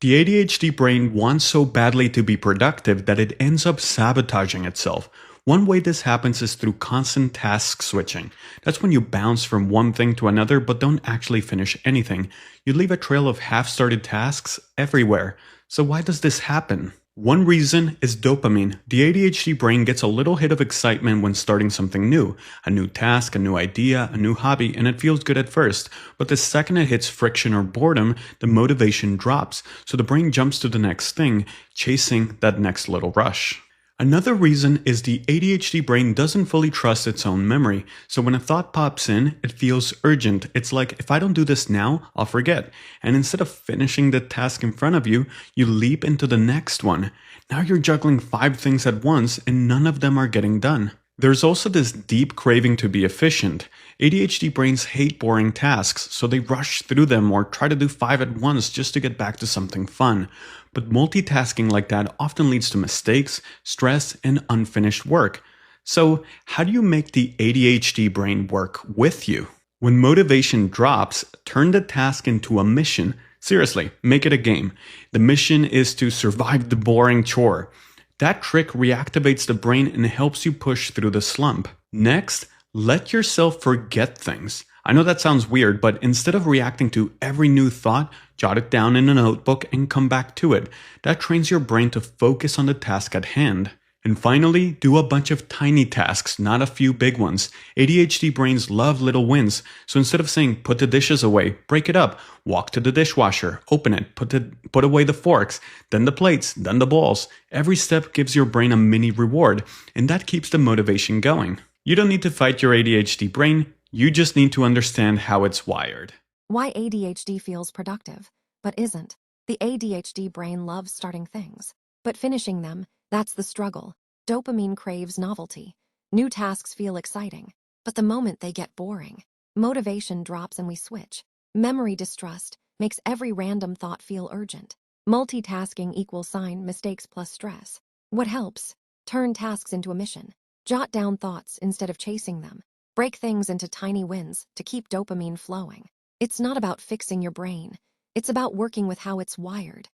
The ADHD brain wants so badly to be productive that it ends up sabotaging itself. One way this happens is through constant task switching. That's when you bounce from one thing to another but don't actually finish anything. You leave a trail of half-started tasks everywhere. So why does this happen? One reason is dopamine. The ADHD brain gets a little hit of excitement when starting something new. A new task, a new idea, a new hobby, and it feels good at first. But the second it hits friction or boredom, the motivation drops. So the brain jumps to the next thing, chasing that next little rush. Another reason is the ADHD brain doesn't fully trust its own memory, so when a thought pops in, it feels urgent. It's like, if I don't do this now, I'll forget. And instead of finishing the task in front of you, you leap into the next one. Now you're juggling 5 things at once and none of them are getting done. There's also this deep craving to be efficient. ADHD brains hate boring tasks, so they rush through them or try to do 5 at once just to get back to something fun. But multitasking like that often leads to mistakes, stress, and unfinished work. So, how do you make the ADHD brain work with you? When motivation drops, turn the task into a mission. Seriously, make it a game. The mission is to survive the boring chore. That trick reactivates the brain and helps you push through the slump. Next, let yourself forget things. I know that sounds weird, but instead of reacting to every new thought, jot it down in a notebook and come back to it. That trains your brain to focus on the task at hand. And finally, do a bunch of tiny tasks, not a few big ones. ADHD brains love little wins, so instead of saying, put the dishes away, break it up. Walk to the dishwasher, open it, put away the forks, then the plates, then the bowls. Every step gives your brain a mini reward, and that keeps the motivation going. You don't need to fight your ADHD brain, you just need to understand how it's wired. Why ADHD feels productive, but isn't. The ADHD brain loves starting things, but finishing them, that's the struggle. Dopamine craves novelty. New tasks feel exciting, but the moment they get boring, motivation drops and we switch. Memory distrust makes every random thought feel urgent. Multitasking equals sign mistakes plus stress. What helps? Turn tasks into a mission. Jot down thoughts instead of chasing them. Break things into tiny wins to keep dopamine flowing. It's not about fixing your brain. It's about working with how it's wired.